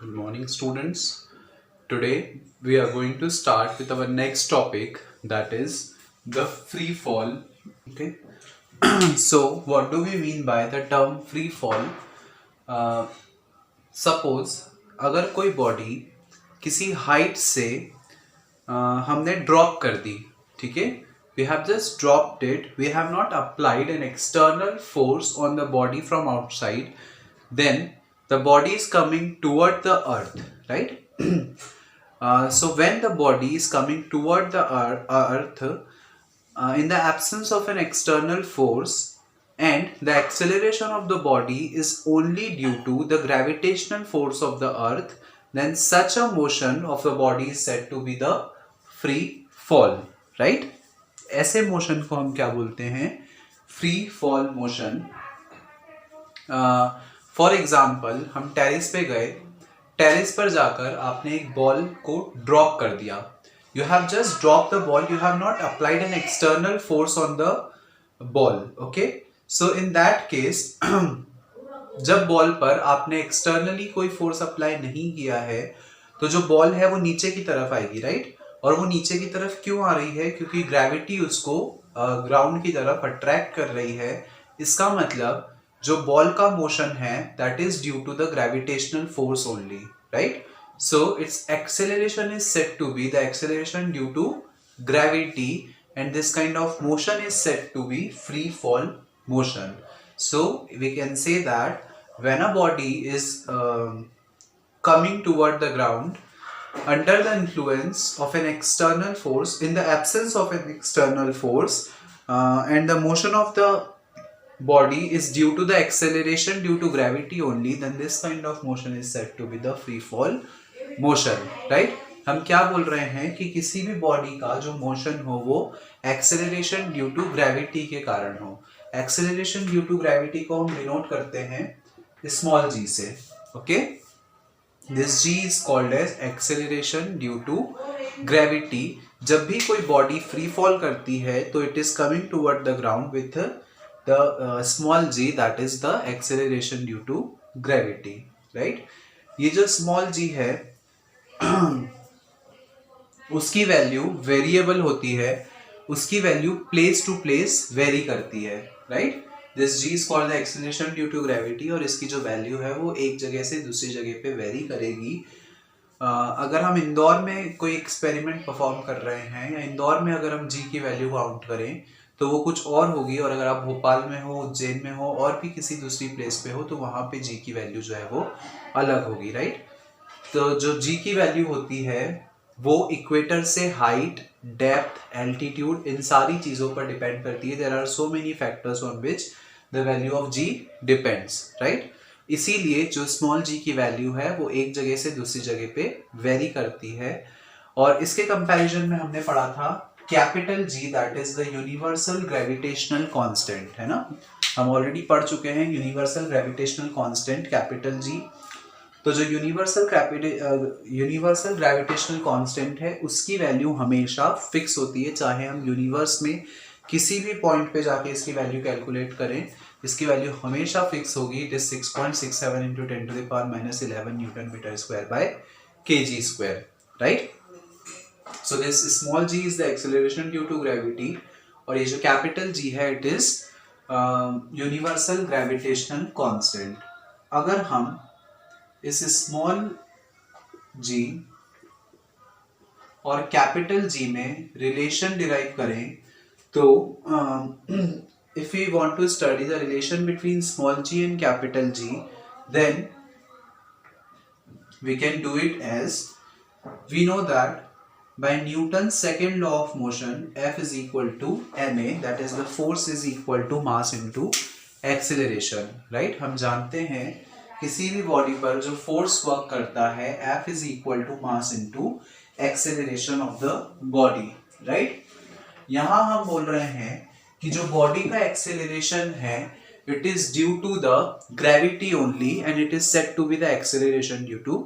Good morning, students. Today we are going to start with our next topic, that is the free fall. Okay. So, what do we mean by the term free fall? Uh, Suppose अगर कोई body किसी height से हमने drop कर दी, ठीक है, we have just dropped it, we have not applied an external force on the body from outside, then the body is coming toward the earth, right? So when the body is coming toward the earth, in the absence of an external force, and the acceleration of the body is only due to the gravitational force of the earth, then such a motion of the body is said to be the free fall, right? ऐसे motion को हम क्या बोलते हैं? Free fall motion. For example, हम terrace पे गए, terrace पर जाकर आपने एक बॉल को ड्रॉप कर दिया. You have just drop the ball, you have not applied an external force on the ball. Okay, so in that case जब बॉल पर आपने एक्सटर्नली कोई फोर्स अप्लाई नहीं किया है तो जो बॉल है वो नीचे की तरफ आएगी, राइट? और वो नीचे की तरफ क्यों आ रही है? क्योंकि ग्रेविटी उसको ग्राउंड की तरफ अट्रैक्ट कर रही है. इसका मतलब जो बॉल का मोशन है that is due to the gravitational force only, right? So its acceleration is said to be the acceleration due to gravity, and this kind of motion is said to be free fall motion. So we can say that when a body is coming toward the ground under the influence of an external force, in the absence of an external force, and the motion of the body is due to the acceleration due to gravity only, then this kind of motion is said to be the free fall motion, right? हम क्या बोल रहे हैं कि किसी भी body का जो मोशन हो वो एक्सेलरेशन ड्यू टू ग्रेविटी के कारण हो. एक्सेलरेशन ड्यू टू ग्रेविटी को हम डिनोट करते हैं स्मॉल जी से. Okay, this G is called as acceleration due to gravity. जब भी कोई बॉडी फ्री फॉल करती है तो it is coming toward the ground with the small G, that is the acceleration due to gravity, right? ये जो small G है उसकी वैल्यू वेरिएबल होती है, उसकी value place to place vary करती है, right? This G is called the acceleration due to gravity, और इसकी जो वैल्यू है वो एक जगह से दूसरी जगह पे वेरी करेगी. अगर हम इंदौर में कोई एक्सपेरिमेंट परफॉर्म कर रहे हैं या इंदौर में अगर हम जी की वैल्यू काउंट करें तो वो कुछ और होगी, और अगर आप भोपाल में हो, उज्जैन में हो, और भी किसी दूसरी प्लेस पे हो तो वहाँ पे जी की वैल्यू जो है वो अलग होगी, राइट? तो जो जी की वैल्यू होती है वो इक्वेटर से हाइट, डेप्थ, एल्टीट्यूड, इन सारी चीज़ों पर डिपेंड करती है. There are so many factors on which the value of G depends, right? इसीलिए जो स्मॉल जी की वैल्यू है वो एक जगह से दूसरी जगह पे वेरी करती है. और इसके कंपैरिजन में हमने पढ़ा था capital G, that is the universal gravitational constant, है ना? हम ऑलरेडी पढ़ चुके हैं universal gravitational constant capital G. तो जो यूनिवर्सल ग्रेविटेशनल कांस्टेंट है उसकी वैल्यू हमेशा फिक्स होती है, चाहे हम यूनिवर्स में किसी भी पॉइंट पे जाके इसकी वैल्यू कैलकुलेट करें, इसकी वैल्यू हमेशा फिक्स होगी. It is 6.67 into 10 to the power minus 11 newton metre square by kg square, right? So this small ji is the acceleration due to gravity, और ये जो कैपिटल जी है it is universal gravitational constant. अगर हम इस small जी और capital G में relation derive करें तो if we want to study the relation between small G and capital G, then we can do it as we know that by Newton's second law of motion, F is equal to ma, that is the force is equal to mass into acceleration, right? हम जानते हैं किसी भी body पर जो force work करता है F is equal to mass into acceleration of the body, right? यहाँ हम बोल रहे हैं कि जो बॉडी का एक्सेलरेशन है it is due to the gravity only, and it is said to be the acceleration due to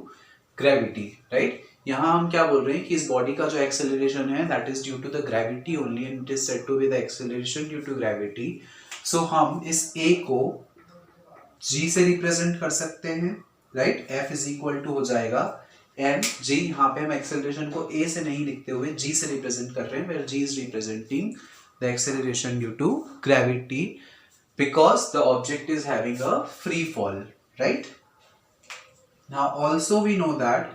gravity, right? यहाँ हम क्या बोल रहे हैं कि इस बॉडी का जो एक्सेलरेशन है that is due to the gravity only, and it is said to be the acceleration due to gravity. So हम इस ए को जी से रिप्रेजेंट कर सकते हैं, right. F is equal to हो जाएगा mg, यहाँ पे हम एक्सेलरेशन को a से नहीं लिखते हुए g से रिप्रेजेंट कर रहे हैं, where g is representing the acceleration due to gravity because the object is having a free fall, right? Now also we know that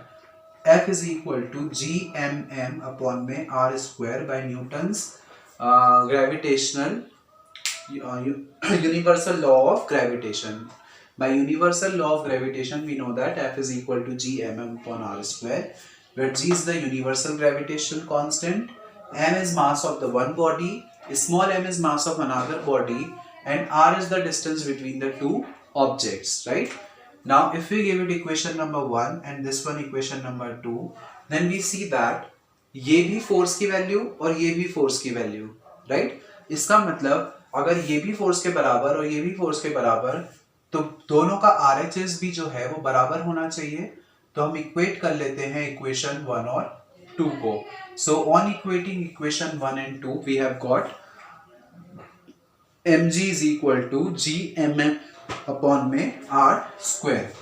F is equal to gmm upon में r square by Newton's gravitational universal law of gravitation. By universal law of gravitation, we know that F is equal to gmm upon r square, where g is the universal gravitational constant, m is mass of the one body, small m is mass of another body, and r is the distance between the two objects, right? Now, if we give it equation number 1 and this one equation number 2, then we see that ये भी force की value और ये भी force की value, right? इसका मतलब अगर ये भी फोर्स के बराबर और ये भी फोर्स के बराबर, तो दोनों का RHS भी जो है वो बराबर होना चाहिए। तो हम इक्वेट कर लेते हैं इक्वेशन 1 और 2 को। So on equating equation 1 and 2 we have got mg is equal to gmm upon में r स्क्वायर।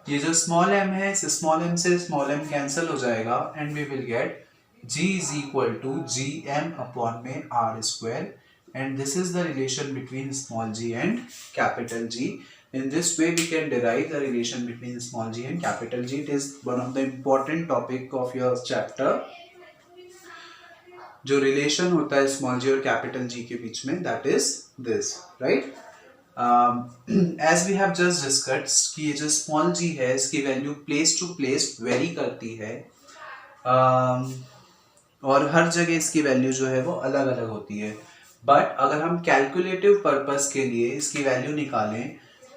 ये जो स्मॉल m है, इस स्मॉल m से स्मॉल m कैंसिल हो जाएगा and we will get g is equal to gm upon में r square, and this is the relation between small g and capital G. In this way we can derive the relation between small g and capital G. It is one of the important topic of your chapter. जो relation होता है small जी और capital G के बीच में, that is this, right? As we have just discussed कि ये जो स्मॉल जी है इसकी value place to place vary करती है, और हर जगह इसकी वैल्यू जो है वो अलग अलग होती है। बट अगर हम कैलकुलेटिव पर्पस के लिए इसकी वैल्यू निकालें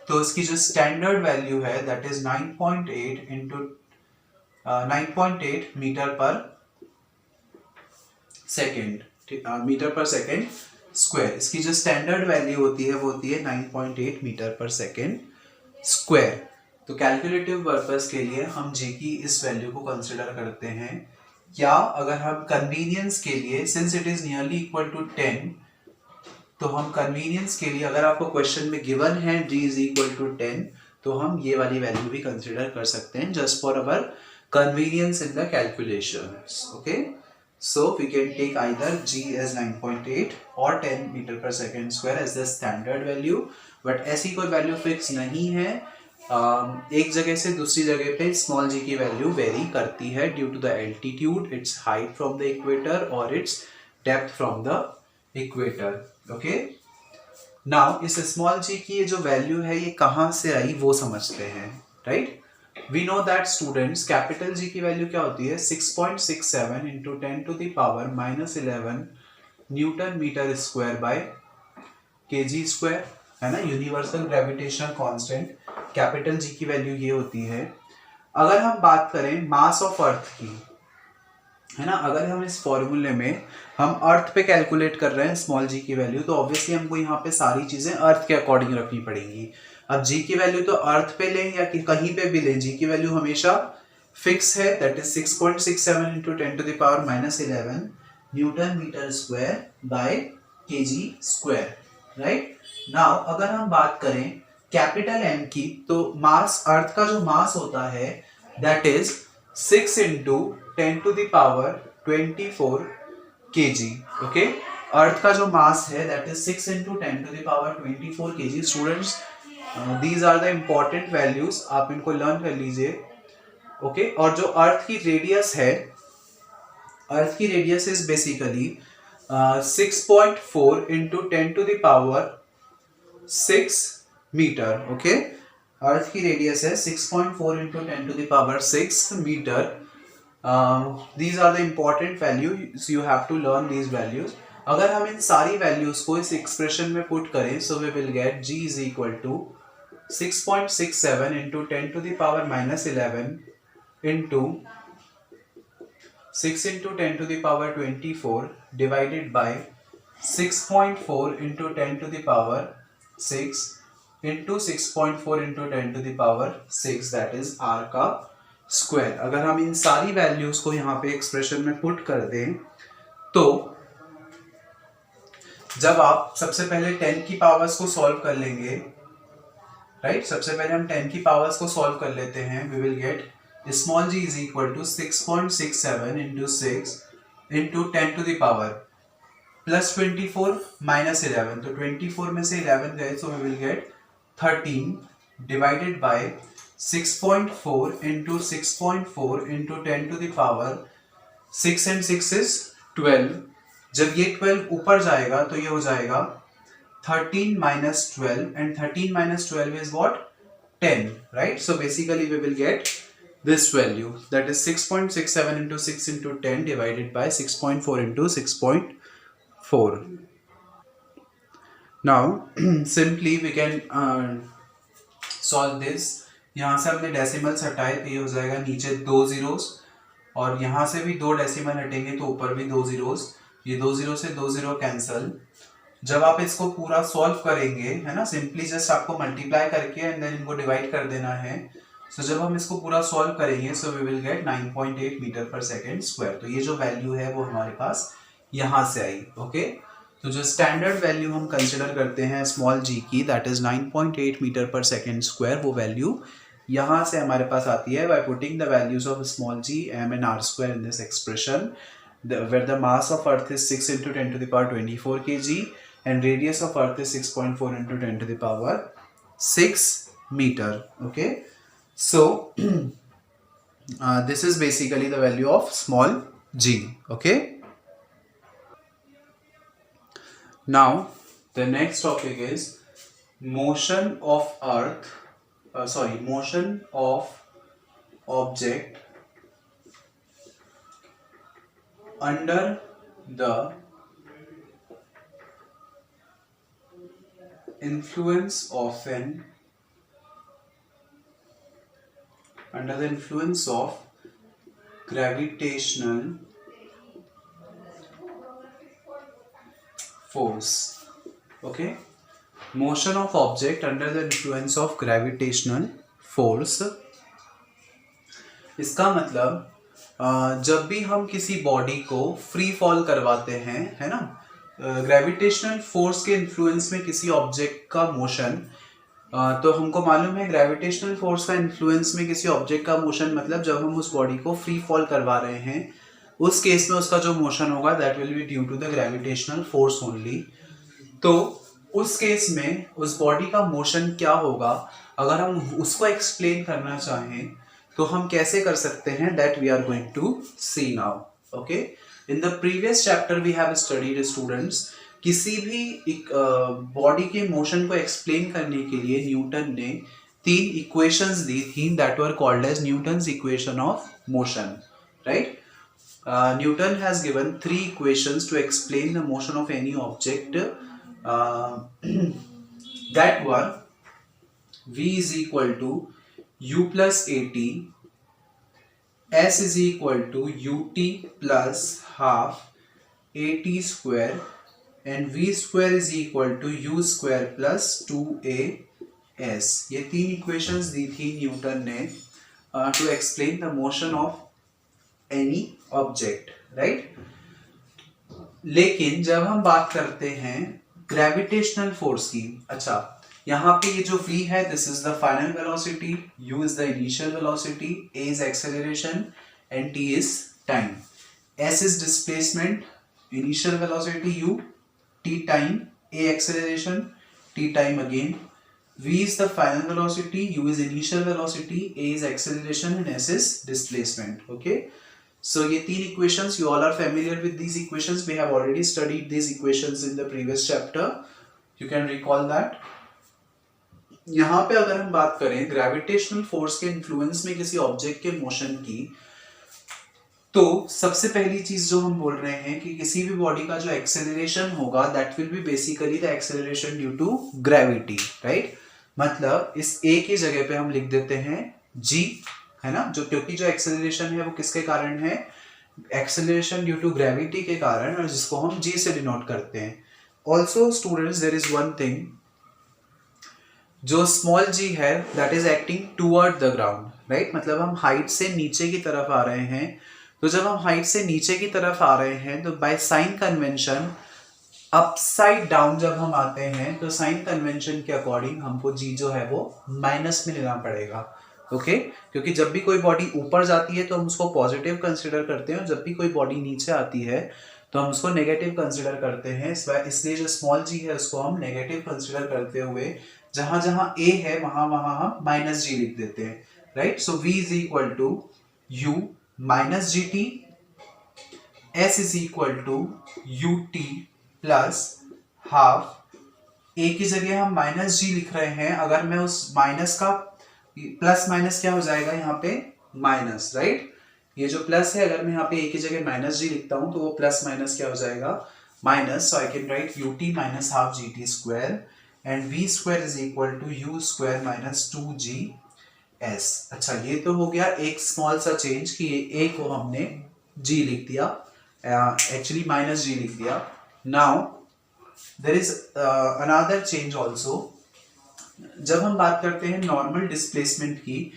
तो इसकी जो स्टैंडर्ड वैल्यू है दैट इज 9.8 इंटू 9.8 मीटर पर सेकेंड, मीटर पर सेकेंड स्क्वायर। इसकी जो स्टैंडर्ड वैल्यू होती है वो होती है 9.8 मीटर पर सेकेंड स्क्वायर। तो कैलकुलेटिव पर्पस के लिए हम जी की इस वैल्यू को कंसिडर करते हैं, या अगर हम कन्वीनियंस के लिए, since it is nearly equal to 10, तो हम कन्वीनियंस के लिए अगर आपको क्वेश्चन में गिवन है g इज इक्वल टू 10, तो हम ये वाली वैल्यू भी कंसिडर कर सकते हैं just for our convenience in the calculations, okay? So we can take either g as 9.8 or 10 meter per second square as the standard value, but ऐसी कोई वैल्यू फिक्स नहीं है। एक जगह से दूसरी जगह पे स्मॉल g की वैल्यू वेरी करती है due to the altitude, its height from the equator और its depth from the equator, okay? Now इस स्मॉल g की ये जो वैल्यू है ये कहाँ से आई वो समझते हैं, right? We know that students capital G की वैल्यू क्या होती है 6.67 into 10 to the power minus 11 newton metre square by kg square, है ना? Universal gravitational constant capital G की वैल्यू ये होती है। अगर हम बात करें मास ऑफ अर्थ की, है ना, अगर हम इस फॉर्मूले में हम अर्थ पे कैलकुलेट कर रहे हैं स्मॉल g की वैल्यू, तो ऑब्वियसली हमको यहाँ पे सारी चीजें अर्थ के अकॉर्डिंग रखनी पड़ेंगी। अब g की वैल्यू तो अर्थ पे लें या कि कहीं पे भी लें, g की वैल्यू हमेशा फिक्स है, that is 6.67 into 10 to the power minus 11 newton metre square by kg square, right? Now अगर हम बात करें कैपिटल M की, तो मास, अर्थ का जो मास होता है that is 6 into 10 to the power 24 kg, okay? Earth का जो मास है that is 6 into 10 to the power 24 kg। Students, these are the important values, आप इनको लर्न कर लीजिए, ओके? और जो अर्थ की रेडियस है, अर्थ की radius is basically 6.4 into 10 to the power 6 metre, okay? Earth की रेडियस है 6.4 into 10 to the power 6 metre. These are the important values, you have to learn these values. अगर हम इन सारी वैल्यूज को इस एक्सप्रेशन में पुट करें, so we will get g is equal to 6.67 into 10 to the power minus 11 into 6 into 10 to the power 24 divided by 6.4 into 10 to the power 6 into 6.4 into 10 to the power 6, that is r का square. अगर हम इन सारी values को यहाँ पे expression में put कर दें, तो जब आप सबसे पहले 10 की पावर्स को सॉल्व कर लेंगे राइट। सबसे पहले हम 10 की पावर्स को सॉल्व कर लेते हैं। We will get small ji is equal to 6.67 into 6 into 10 to the power plus 24 minus 11, तो 24 में से 11 गए, so we will get 13 divided by 6.4 into 6.4 into 10 to the power 6 and 6 is 12। जब ये 12 ऊपर जाएगा तो ये हो जाएगा 13 minus 12, and 13 minus 12 is what? 10, right? So basically we will get this value, that is 6.67 into 6 into 10 divided by 6.4 into 6.4. Now simply we can solve this. यहाँ से हमने डेसिमल्स हटाए तो ये हो जाएगा नीचे 2 zeros, और यहाँ से भी 2 डेसिमल हटेंगे तो ऊपर भी 2 zeros, ये 2 0 से 2 0 कैंसल। जब आप इसको पूरा सॉल्व करेंगे, है ना, सिंपली जस्ट आपको मल्टीप्लाई करके एंड देन इनको डिवाइड कर देना है। सो जब हम इसको पूरा सॉल्व करेंगे so we will get 9.8 metre पर सेकेंड स्क्वायर। तो ये जो वैल्यू है वो हमारे पास यहाँ से आई। ओके, तो जो स्टैंडर्ड वैल्यू हम कंसिडर करते हैं स्मॉल जी की, दैट इज 9.8 मीटर पर सेकेंड स्क्वायर, वो वैल्यू यहाँ से हमारे पास आती है by putting the values of small g, M and R square in this expression, where the mass of earth is 6 into 10 to the power 24 kg and radius of earth is 6.4 into 10 to the power 6 meter. Okay, so this is basically the value of small g. Okay, now the next topic is motion of earth, motion of object under the influence of gravitational force. Okay, motion of object under the influence of gravitational force. इसका मतलब जब भी हम किसी body को free fall करवाते हैं, है ना, ग्रेविटेशनल फोर्स के इन्फ्लुएंस में किसी ऑब्जेक्ट का मोशन, तो हमको मालूम है ग्रेविटेशनल फोर्स का इन्फ्लुएंस में किसी ऑब्जेक्ट का मोशन मतलब जब हम उस बॉडी को फ्री फॉल करवा रहे हैं, उस केस में उसका जो मोशन होगा that will be due to the gravitational force only. तो उस केस में उस बॉडी का मोशन क्या होगा, अगर हम उसको एक्सप्लेन करना चाहें तो हम कैसे कर सकते हैं, that we are going to see now. Okay, in the previous chapter we have studied students, किसी भी एक बॉडी के मोशन को एक्सप्लेन करने के लिए न्यूटन ने 3 इक्वेशंस दी थी, that were called as Newton's equation of motion, right. Newton has given 3 equations to explain the motion of any object, that were v is equal to u plus at, s is equal to ut plus half at square, and v square is equal to u square plus 2as. ये 3 equations दी थी Newton ने to explain the motion of any object, right? लेकिन जब हम बात करते हैं gravitational force की, अच्छा यहाँ पे ये जो v है, this is the final velocity, u is the initial velocity, a is acceleration and t is time, s is displacement, initial velocity u, t time, a acceleration, t time again, v is the final velocity, u is initial velocity, a is acceleration and s is displacement. Okay, so ये 3 equations, you all are familiar with these equations, we have already studied these equations in the previous chapter, you can recall that. यहाँ पे अगर हम बात करें gravitational force के influence में किसी ऑब्जेक्ट के मोशन की, तो सबसे पहली चीज जो हम बोल रहे हैं कि किसी भी बॉडी का जो एक्सेलरेशन होगा that will be basically the acceleration due to gravity, right. मतलब इस a की जगह पे हम लिख देते हैं g, है ना, जो क्योंकि जो एक्सेलरेशन है वो किसके कारण है, एक्सेलरेशन ड्यू टू ग्रेविटी के कारण, और जिसको हम g से डिनोट करते हैं। Also students, there is one thing, जो स्मॉल g है that is acting toward the ground, right. मतलब हम हाइट से नीचे की तरफ आ रहे हैं, तो जब हम हाइट से नीचे की तरफ आ रहे हैं तो by sine convention upside down जब हम आते हैं तो साइन कन्वेंशन के अकॉर्डिंग हमको जी जो है वो माइनस में लेना पड़ेगा, ओके क्योंकि जब भी कोई बॉडी ऊपर जाती है तो हम उसको पॉजिटिव कंसिडर करते हैं और जब भी कोई बॉडी नीचे आती है तो हम उसको नेगेटिव कंसिडर करते हैं। इसलिए जो स्मॉल जी है उसको हम नेगेटिव कंसिडर करते हुए जहां जहां ए है वहां वहां हम माइनस जी लिख देते हैं, right. So v is equal to u minus g t, s is equal to u t plus half, a की जगह हम माइनस जी लिख रहे हैं, अगर मैं उस माइनस का प्लस माइनस क्या हो जाएगा यहाँ पे माइनस, राइट। ये जो प्लस है अगर मैं यहाँ पे ए की जगह माइनस जी लिखता हूं तो वो प्लस माइनस क्या हो जाएगा minus. So I can write u t minus half g t square and v square is equal to u square minus two g s. अच्छा ये तो हो गया एक स्मॉल सा चेंज कि ए को हमने जी लिख दिया, एक्चुअली माइनस जी लिख दिया। Now there is another change also. जब हम बात करते हैं नॉर्मल डिस्प्लेसमेंट की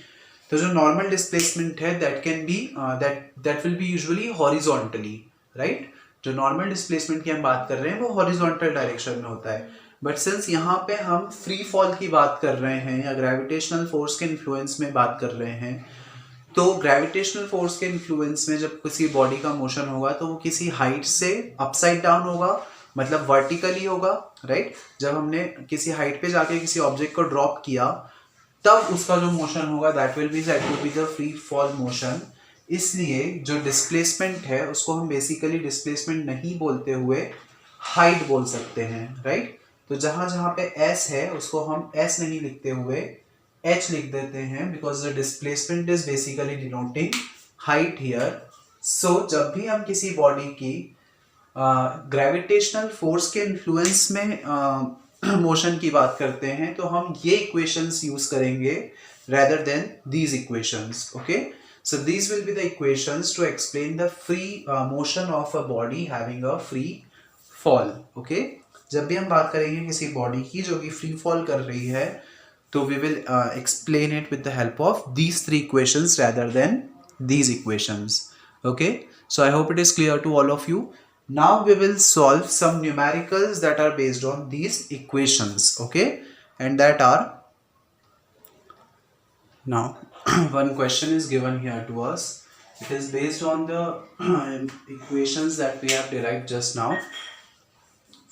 तो जो नॉर्मल डिस्प्लेसमेंट है that can be that will B usually horizontally, right. जो नॉर्मल डिस्प्लेसमेंट की हम बात कर रहे हैं वो हॉरिजॉन्टल डायरेक्शन में होता है, बट सिंस यहाँ पे हम फ्री फॉल की बात कर रहे हैं या ग्रेविटेशनल फोर्स के इन्फ्लुएंस में बात कर रहे हैं, तो ग्रेविटेशनल फोर्स के इन्फ्लुएंस में जब किसी बॉडी का मोशन होगा तो वो किसी हाइट से अपसाइड डाउन होगा, मतलब वर्टिकली होगा, राइट। जब हमने किसी हाइट पे जाके किसी ऑब्जेक्ट को ड्रॉप किया तब उसका जो मोशन होगा that will be the free fall motion. इसलिए जो डिस्प्लेसमेंट है उसको हम बेसिकली डिस्प्लेसमेंट नहीं बोलते हुए हाइट बोल सकते हैं, राइट। तो जहां जहां पे s है उसको हम s नहीं लिखते हुए h लिख देते हैं because the displacement is basically denoting height here. So जब भी हम किसी बॉडी की ग्रेविटेशनल फोर्स के इन्फ्लुएंस में मोशन की बात करते हैं तो हम ये इक्वेशंस यूज करेंगे rather than these equations, okay। So these will be the equations to explain the free motion of a body having a free fall, okay। जब भी हम बात करेंगे किसी बॉडी की जो कि फ्री फॉल कर रही है तो we will explain it with the help of these three equations rather than these equations, okay। So I hope it is clear to all of you. Now we will solve some numericals that are based on these equations, okay, and that are now one question is given here to us. It is based on the equations that we have derived just now.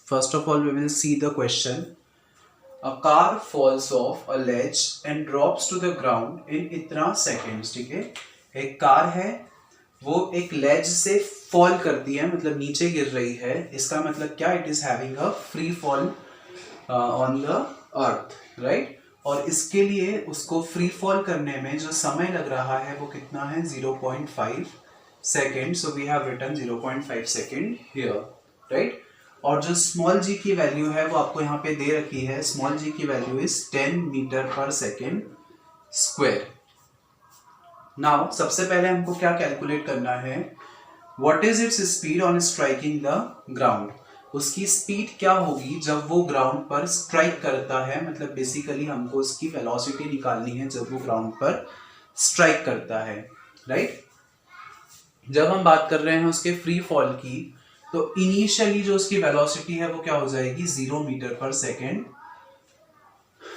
First of all we will see the question. A car falls off a ledge and drops to the ground in इतना seconds, ठीक है। एक car है वो एक लेज से fall करती है, मतलब नीचे गिर रही है, इसका मतलब क्या, it is having a free fall on the earth, right. और इसके लिए उसको फ्री फॉल करने में जो समय लग रहा है वो कितना है 0.5 second. So we have written 0.5 second here, right. और जो स्मॉल जी की वैल्यू है वो आपको यहाँ पे दे रखी है, स्मॉल जी की वैल्यू इज 10 मीटर पर सेकेंड स्क्वायर। नाउ सबसे पहले हमको क्या कैलकुलेट करना है, what is its speed on striking the ground. उसकी स्पीड क्या होगी जब वो ग्राउंड पर स्ट्राइक करता है, मतलब बेसिकली हमको उसकी वेलोसिटी निकालनी है जब वो ग्राउंड पर स्ट्राइक करता है, राइट। जब हम बात कर रहे हैं उसके फ्री फॉल की तो इनिशियली जो उसकी वेलोसिटी है वो क्या हो जाएगी 0 मीटर पर सेकेंड,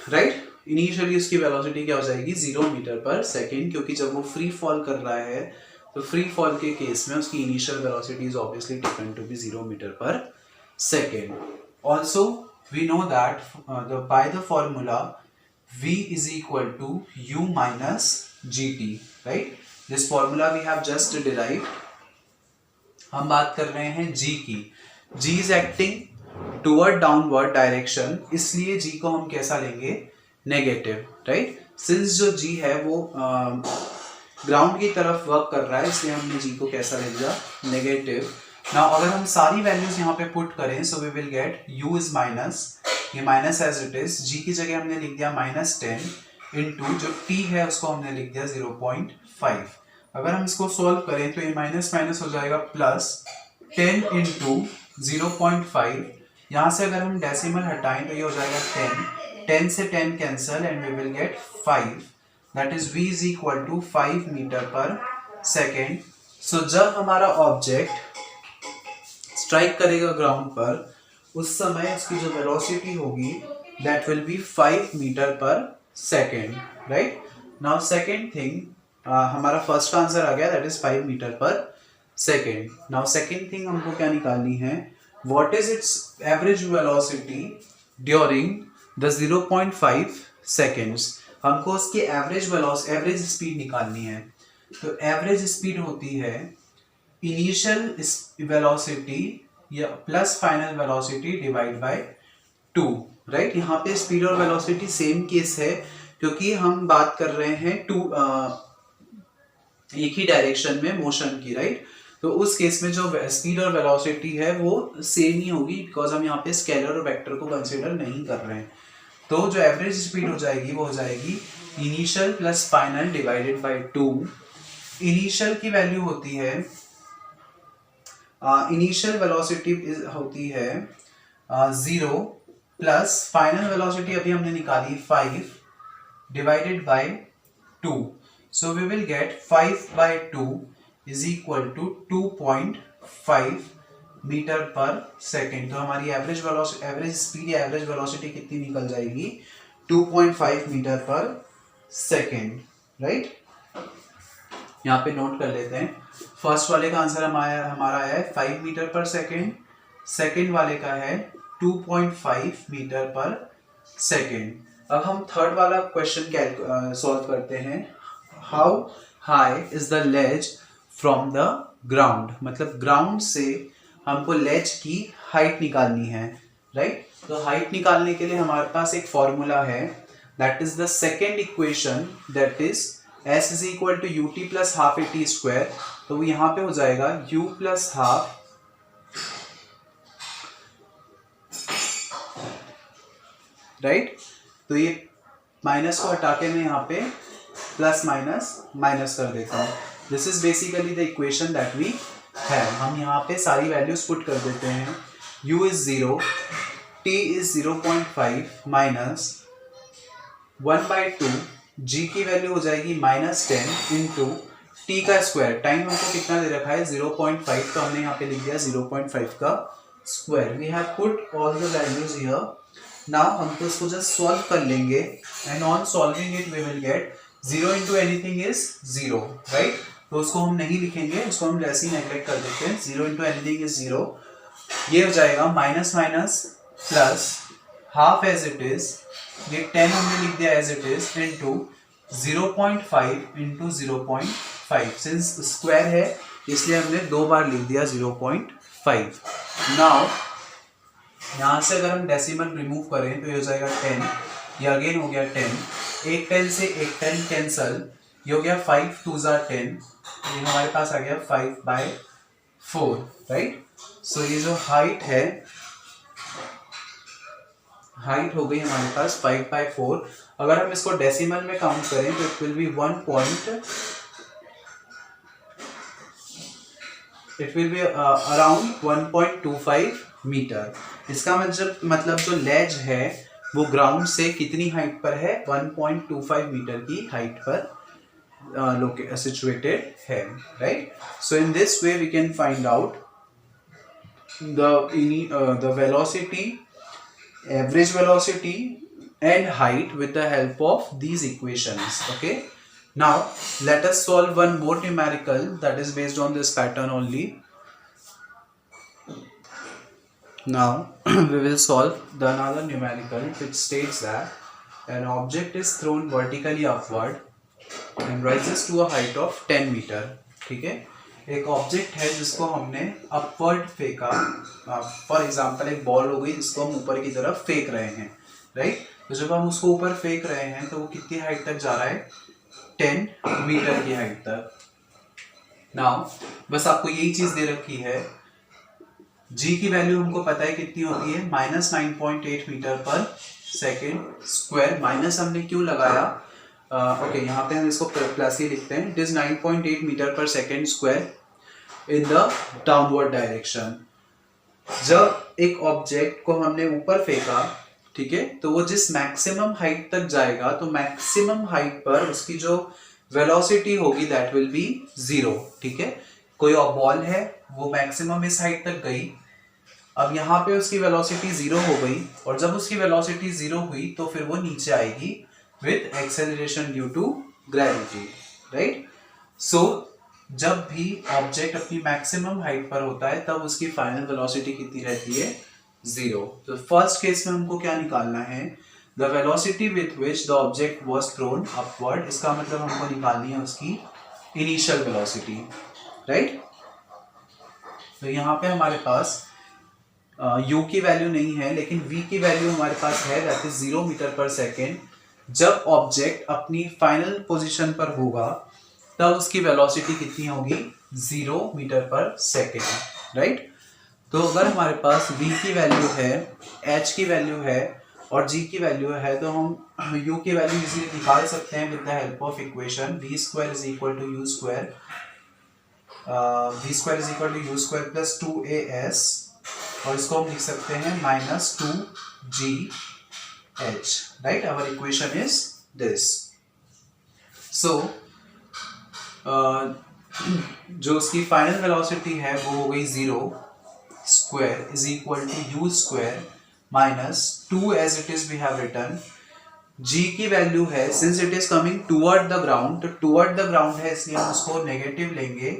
राइट। इनिशियली उसकी वेलोसिटी क्या हो जाएगी 0 मीटर पर सेकेंड, क्योंकि जब वो फ्री फॉल कर रहा है तो फ्री फॉल के केस में उसकी initial velocity is obviously different to be 0 metre पर second. Also we know that by the formula v is equal to u minus gt, right। this formula we have just derived। हम बात कर रहे हैं g की, g is acting toward downward direction, इसलिए g को हम कैसा लेंगे नेगेटिव, राइट। सिंस जो g है वो ग्राउंड की तरफ वर्क कर रहा है इसलिए हमने g को कैसा ले लिया नेगेटिव। नाउ अगर हम सारी वैल्यूज यहाँ पे पुट करें so we will get u is minus, ये minus as it is, g की जगह हमने लिख दिया -10 इंटू जो t है उसको हमने लिख दिया 0.5। अगर हम इसको सोल्व करें तो ये माइनस माइनस हो जाएगा प्लस 10 इंटू 0.5, यहाँ से अगर हम डेसिमल हटाएं तो ये हो जाएगा 10 से 10 cancel and we will get 5, that is v is equal to 5 metre पर सेकेंड। सो जब हमारा ऑब्जेक्ट स्ट्राइक करेगा ग्राउंड पर उस समय उसकी जो वेलोसिटी होगी दैट विल बी 5 मीटर पर second, right. Now second thing, हमारा फर्स्ट आंसर आ गया दैट इज 5 मीटर पर सेकेंड। नाउ सेकेंड थिंग हमको क्या निकालनी है, what is it's average velocity during the 0.5 seconds. हमको उसकी एवरेज स्पीड निकालनी है। तो एवरेज स्पीड होती है इनिशियल वेलोसिटी या plus final velocity divide by 2, right. यहाँ पे स्पीड और वेलोसिटी सेम केस है क्योंकि हम बात कर रहे हैं एक ही डायरेक्शन में मोशन की, राइट। तो उस केस में जो स्पीड और वेलोसिटी है वो सेम ही होगी बिकॉज हम यहाँ पे स्केलर और वेक्टर को कंसीडर नहीं कर रहे हैं। तो जो एवरेज स्पीड हो जाएगी वो हो जाएगी initial plus final divided by 2। Initial की वैल्यू होती है, इनिशियल वेलोसिटी होती है 0 प्लस फाइनल वेलोसिटी अभी हमने निकाली 5 divided by 2। So we will get 5 by 2 is equal to 2.5 metre पर सेकेंड। तो हमारी एवरेज स्पीड या एवरेज वेलोसिटी कितनी निकल जाएगी, 2.5 मीटर पर सेकेंड, राइट। यहाँ पे नोट कर लेते हैं। फर्स्ट वाले का आंसर हमारा है 5 मीटर पर सेकेंड, सेकेंड वाले का है 2.5 मीटर पर सेकेंड। अब हम थर्ड वाला क्वेश्चन सॉल्व करते हैं। How high is the ledge from the ground, मतलब ग्राउंड से हमको लेज की हाइट निकालनी है, राइट। तो हाइट निकालने के लिए हमारे पास एक फॉर्मूला है that is the second equation that is s is equal to u t plus half a t square. तो वो यहाँ पे हो जाएगा u प्लस हाफ राइट। तो ये माइनस को हटा के मैं यहाँ पे प्लस माइनस माइनस कर देता हूँ। This is basically the equation that we have. हम यहाँ पे सारी वैल्यूज पुट कर देते हैं। u is 0, t is 0.5 minus 1/2, g की वैल्यू हो जाएगी -10 इंटू टी का स्क्वायर। टाइम हमको कितना दे रखा है 0.5, तो हमने यहाँ पे लिख दिया 0.5 का square. We have put all the values here. Now हम तो इसको जस्ट सॉल्व कर लेंगे and on solving it we will get 0 into anything is 0, right. तो उसको हम नहीं लिखेंगे, उसको हम वैसे ही नेग्लेक्ट कर देते हैं। 0 इंटू एनीथिंग इज 0। ये हो जाएगा minus minus plus half as it is, ये 10 हमने लिख दिया as it is, into 0.5 into 0.5। Since square है इसलिए हमने 2 बार लिख दिया 0.5। नाउ यहाँ से अगर हम डेसिमल रिमूव करें तो ये हो जाएगा 10, ये अगेन हो गया 10, एक 10 से एक 10 कैंसल, ये हो गया 5 2 ज़ा 10, ये हमारे पास आ गया 5/4, राइट। सो ये जो हाइट है, हाइट हो गई हमारे पास 5/4। अगर हम इसको डेसिमल में काउंट करें तो it will be around 1.25 metre. इसका मतलब जो लेज है वो ग्राउंड से कितनी हाइट पर है, 1.25 मीटर की हाइट पर सिचुएटेड है, right. So in this way we can find out the velocity, average velocity and height with the help of these equations. Okay, now let us solve one more numerical that is based on this pattern only. Now we will solve the another numerical which states that an object is thrown vertically upward and rises to a height of 10 meter. ठीक है, एक object है जिसको हमने upward फेंका। For example एक ball हो गई जिसको हम ऊपर की तरफ फेंक रहे हैं, राइट। तो जब हम उसको ऊपर फेंक रहे हैं तो वो कितनी हाइट तक जा रहा है, 10 मीटर की हाइट तक। नाउ बस आपको यही चीज दे रखी है, g की वैल्यू हमको पता है कितनी होती है, -9.8 मीटर पर सेकेंड स्क्वायर। माइनस हमने क्यों लगाया, ओके यहाँ पे हम इसको प्लस ही लिखते हैं। इट इज 9.8 मीटर पर second square in the downward direction. जब एक ऑब्जेक्ट को हमने ऊपर फेंका, ठीक है, तो वो जिस मैक्सिमम हाइट तक जाएगा तो मैक्सिमम हाइट पर उसकी जो वेलोसिटी होगी दैट विल बी 0, ठीक है। कोई बॉल है वो मैक्सिमम इस हाइट तक गई, अब यहाँ पे उसकी वेलोसिटी 0 हो गई, और जब उसकी वेलोसिटी 0 हुई तो फिर वो नीचे आएगी with acceleration due to gravity, right. So जब भी ऑब्जेक्ट अपनी मैक्सिमम हाइट पर होता है तब उसकी फाइनल वेलोसिटी कितनी रहती है, 0। तो फर्स्ट केस में हमको क्या निकालना है, the velocity with which the object was thrown upward, इसका मतलब हमको निकालनी है उसकी इनिशियल वेलोसिटी, राइट। तो यहाँ पे हमारे पास u की वैल्यू नहीं है लेकिन v की वैल्यू हमारे पास है, दैट इज 0 मीटर पर सेकेंड। जब ऑब्जेक्ट अपनी फाइनल पोजीशन पर होगा तब उसकी वेलोसिटी कितनी होगी, 0 मीटर पर सेकेंड, राइट। तो अगर हमारे पास v की वैल्यू है, h की वैल्यू है और g की वैल्यू है तो हम u की वैल्यू इजीली निकाल सकते हैं with the help of equation v square is equal to u square, v square is equal to u square plus 2as, और इसको हम लिख सकते हैं -2gh, right. Our equation is this. So जो उसकी फाइनल वेलोसिटी है वो हो गई 0 square is equal to u square minus 2 as it is we have written. g की वैल्यू है, since it is coming toward the ground, तो toward the ground है इसलिए हम उसको नेगेटिव लेंगे,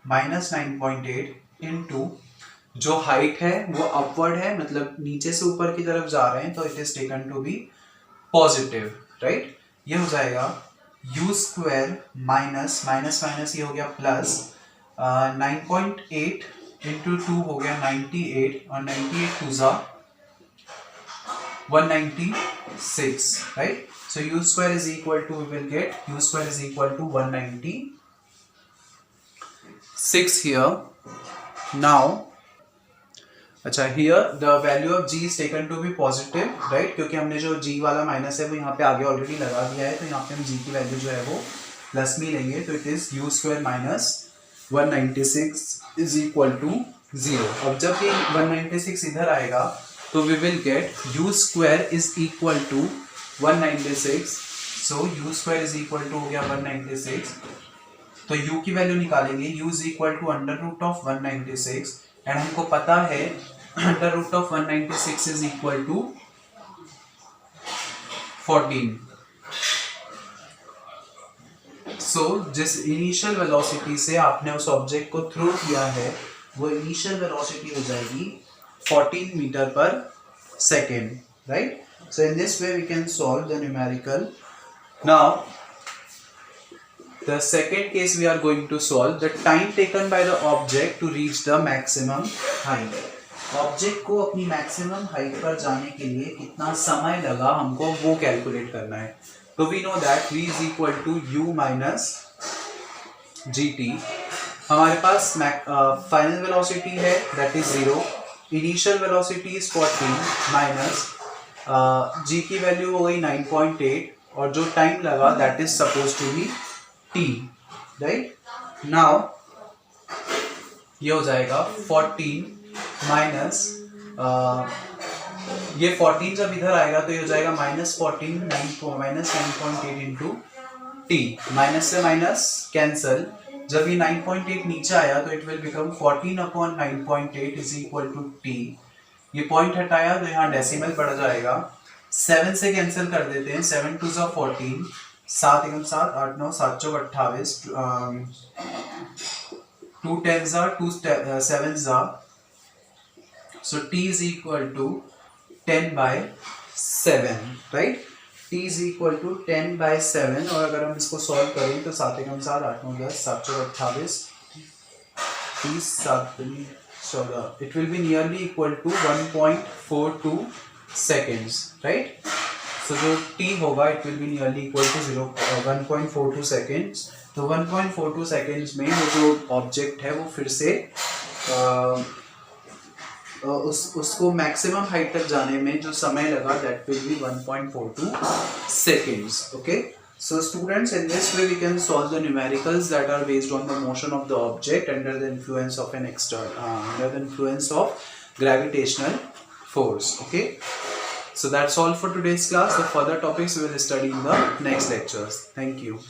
-9.8 इंटू जो हाइट है वो अपवर्ड है, मतलब नीचे से ऊपर की तरफ जा रहे हैं तो it is taken to be positive, right. ये हो जाएगा u square minus minus minus ये हो गया प्लस 9.8 इंटू 2 हो गया 98, और 98 टू जा 196, right. So u square is equal to, we will get u square is equal to 196 here. Now अच्छा, here the value of g is taken to be positive, right, क्योंकि हमने जो g वाला minus है वो यहाँ पे आगे ऑलरेडी लगा दिया है, तो यहाँ पे हम g की वैल्यू जो है वो प्लस में लेंगे, तो it is u square minus 196 is equal to 0। अब जब ये 196 इधर आएगा तो we will get u square is equal to 196, so u square is equal to हो गया 196, तो u की वैल्यू निकालेंगे, u is equal to under root of 196, and हमको पता है under root of 196 is equal to 14। So जिस initial velocity से आपने उस ऑब्जेक्ट को थ्रो किया है वो इनिशियल वेलोसिटी हो जाएगी 14 मीटर पर second, right. So in this way we can solve the numerical. Now the second case we are going to solve the time taken by the object to reach the maximum height. Object को अपनी maximum height पर जाने के लिए कितना समय लगा हमको वो कैलकुलेट करना है। तो we know that v is equal to u minus gt। हमारे पास फाइनल वेलोसिटी है that is 0, initial velocity is 14 minus g की वैल्यू हो गई 9.8, और जो टाइम लगा that is suppose to be t, right. Now ये हो जाएगा 14 माइनस ये 14 जब इधर आएगा तो ये हो जाएगा -14 माइनस 9.8 इंटू टी, माइनस से माइनस कैंसल, जब ये 9.8 नीचे आया तो it will become 14 upon 9.8 is equal to t. ये पॉइंट हटाया तो यहाँ डेसिमल बढ़ जाएगा, 7 से कैंसिल कर देते हैं, 7 टू जा 14, 7 एकम 7, 8 9 7 चौक 28, 2 10 जा 2 7 जा, so t is equal to 10 by 7, right। t is equal to 10 by 7, और अगर हम इसको सॉल्व करें तो 7 एकम 7, 8 9 10, 7 चौक 28, 30 7 14, it will be nearly equal to 1.42 seconds, right। So जो t होगा it will be nearly equal to 1.42 seconds। तो 1.42 seconds में वो जो ऑब्जेक्ट है वो फिर से उसको मैक्सिमम हाइट तक जाने में जो समय लगा that will B 1.42 seconds, okay। So students, in this way we can solve the numericals that are based on the motion of the object under the influence of an under the influence of gravitational force, okay। So that's all for today's class. The further topics we will study in the next lectures. Thank you.